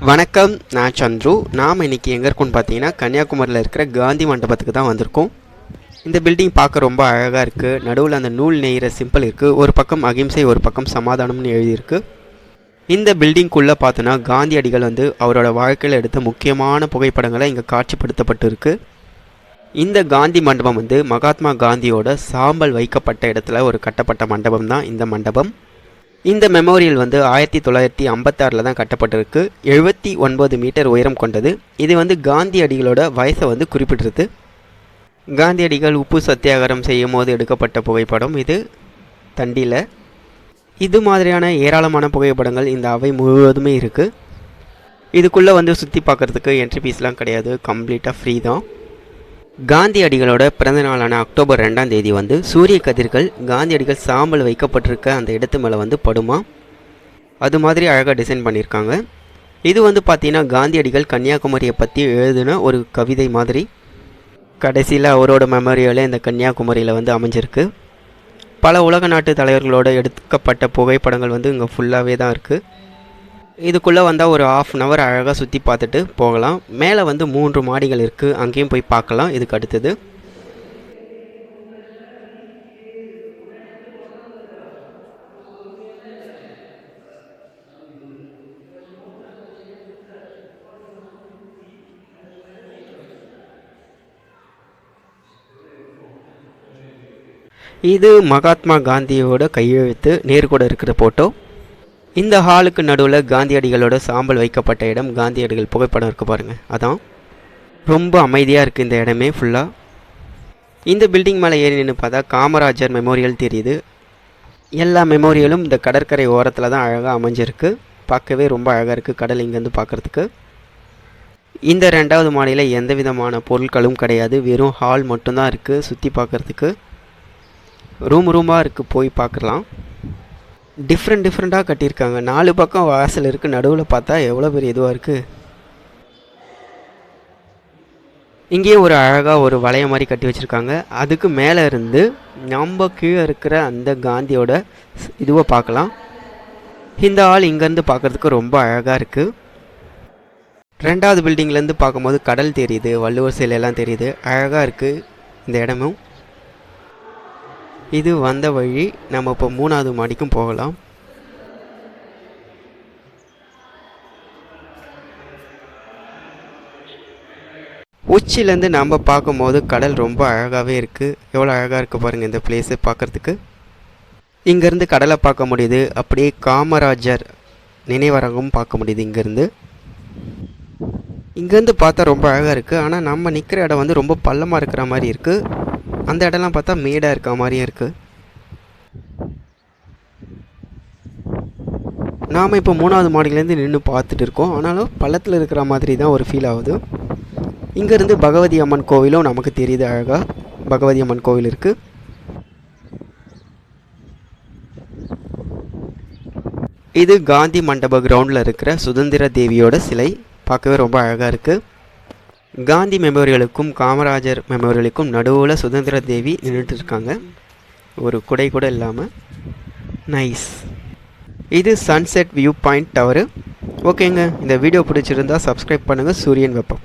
வணக்கம், நான் சந்துரு. நாம் இன்றைக்கி எங்கே இருக்கோன்னு பார்த்தீங்கன்னா கன்னியாகுமரியில் இருக்கிற காந்தி மண்டபத்துக்கு தான் வந்திருக்கோம். இந்த பில்டிங் பார்க்க ரொம்ப அழகாக இருக்குது. நடுவில் அந்த நூல் நெய்கிற சிம்பிள் இருக்குது. ஒரு பக்கம் அகிம்சை, ஒரு பக்கம் சமாதானம்னு எழுதியிருக்கு. இந்த பில்டிங்குள்ளே பார்த்தோன்னா காந்தியடிகள் அவரோட வாழ்க்கையில் எடுத்த முக்கியமான புகைப்படங்களை இங்கே காட்சிப்படுத்தப்பட்டு இருக்குது. இந்த காந்தி மண்டபம் மகாத்மா காந்தியோட சாம்பல் வைக்கப்பட்ட இடத்துல ஒரு கட்டப்பட்ட மண்டபம் தான் இந்த மண்டபம். இந்த மெமோரியல் 1956 தான் கட்டப்பட்டிருக்கு. 79 மீட்டர் உயரம் கொண்டது. இது காந்தியடிகளோட வயசை குறிப்பிட்டிருக்கு. காந்தியடிகள் உப்பு சத்தியாகிரகம் செய்யும் போது எடுக்கப்பட்ட புகைப்படம் இது தண்டியில். இது மாதிரியான ஏராளமான புகைப்படங்கள் இந்த அவை முழுவதுமே இருக்குது. இதுக்குள்ளே சுற்றி பார்க்குறதுக்கு என்ட்ரி ஃபீஸ்லாம் கிடையாது, கம்ப்ளீட்டாக ஃப்ரீ தான். காந்தியடிகளோட பிறந்த நாளான அக்டோபர் 2ஆம் தேதி சூரிய கதிர்கள் காந்தியடிகள் சாம்பல் வைக்கப்பட்டிருக்க அந்த இடத்து மேலே படுமா. அது மாதிரி அழகாக டிசைன் பண்ணியிருக்காங்க. இது பார்த்தீங்கன்னா காந்தியடிகள் கன்னியாகுமரியை பற்றி எழுதின ஒரு கவிதை மாதிரி. கடைசியில் அவரோட மெமோரியலே இந்த கன்னியாகுமரியில் அமைஞ்சிருக்கு. பல உலக நாட்டு தலைவர்களோட எடுக்கப்பட்ட புகைப்படங்கள் இங்கே ஃபுல்லாகவே தான் இருக்குது. இதுக்குள்ளே வந்தால் ஒரு ½ அழகாக சுற்றி பார்த்துட்டு போகலாம். மேலே 3 மாடிகள் இருக்குது, அங்கேயும் போய் பார்க்கலாம். இதுக்கு அடுத்தது இது மகாத்மா காந்தியோட கையெழுத்து நேர்கூட இருக்கிற ஃபோட்டோ. இந்த ஹாலுக்கு நடுவில் காந்தியடிகளோட சாம்பல் வைக்கப்பட்ட இடம், காந்தியடிகள் புகைப்படம் இருக்குது பாருங்கள். அதான் ரொம்ப அமைதியாக இருக்குது இந்த இடமே ஃபுல்லாக. இந்த பில்டிங் மேலே ஏறி நின்று பார்த்தா காமராஜர் மெமோரியல் தெரியுது. எல்லா மெமோரியலும் இந்த கடற்கரை ஓரத்தில் தான் அழகாக அமைஞ்சிருக்கு. பார்க்கவே ரொம்ப அழகாக இருக்குது கடல் இங்கேருந்து பார்க்குறதுக்கு. இந்த 2வது மாடியில் எந்த விதமான பொருட்களும் கிடையாது, வெறும் ஹால் மட்டும்தான் இருக்குது. சுற்றி பார்க்குறதுக்கு ரூமாக இருக்குது, போய் பார்க்கலாம். டிஃப்ரெண்ட்டாக கட்டியிருக்காங்க. 4 பக்கம் வாசல் இருக்குது. நடுவில் பார்த்தா எவ்வளோ பெரிய இதுவாக இருக்குது. இங்கேயும் ஒரு அழகாக ஒரு வளைய மாதிரி கட்டி வச்சுருக்காங்க. அதுக்கு மேலே இருந்து நம்ம கீழே இருக்கிற அந்த காந்தியோட இதுவை பார்க்கலாம். இந்த ஆள் இங்கேருந்து பார்க்குறதுக்கு ரொம்ப அழகாக இருக்குது. 2வது பில்டிங்லேருந்து பார்க்கும்போது கடல் தெரியுது, வள்ளுவர் சிலையெல்லாம் தெரியுது. அழகாக இருக்குது இந்த இடமும். இது வந்த வழி. நம்ம இப்போ 3வது மாடிக்கும் போகலாம். உச்சிலேருந்து நம்ம பார்க்கும்போது கடல் ரொம்ப அழகாகவே இருக்குது. எவ்வளோ அழகாக இருக்குது பாருங்கள் இந்த பிளேஸு பார்க்குறதுக்கு. இங்கேருந்து கடலை பார்க்க முடியுது. அப்படியே காமராஜர் நினைவரங்கம் பார்க்க முடியுது இங்கேருந்து. இங்கேருந்து பார்த்தா ரொம்ப அழகாக இருக்குது. ஆனால் நம்ம நிற்கிற இடம் ரொம்ப பள்ளமாக இருக்கிற மாதிரி இருக்குது. அந்த இடம்லாம் பார்த்தா மேடாக இருக்க மாதிரியும் இருக்குது. நாம் இப்போ 3வது மாடியிலேருந்து நின்று பார்த்துட்டு இருக்கோம். ஆனாலும் பள்ளத்தில் இருக்கிற மாதிரி தான் ஒரு ஃபீல் ஆகுது. இங்கேருந்து பகவதி அம்மன் கோவிலும் நமக்கு தெரியுது. அழகாக பகவதி அம்மன் கோவில் இருக்குது. இது காந்தி மண்டப கிரவுண்டில் இருக்கிற சுதந்திர தேவியோட சிலை. பார்க்கவே ரொம்ப அழகாக இருக்குது. காந்தி மெமோரியலுக்கும் காமராஜர் மெமோரியலுக்கும் நடுவில் சுதந்திர தேவி நின்றுட்டு இருக்காங்க, ஒரு குடை கூட இல்லாமல். நைஸ். இது சன்செட் வியூ பாயிண்ட் டவரு. ஓகேங்க, இந்த வீடியோ பிடிச்சிருந்தா சப்ஸ்கிரைப் பண்ணுங்கள். சூரியன் வெப்பம்.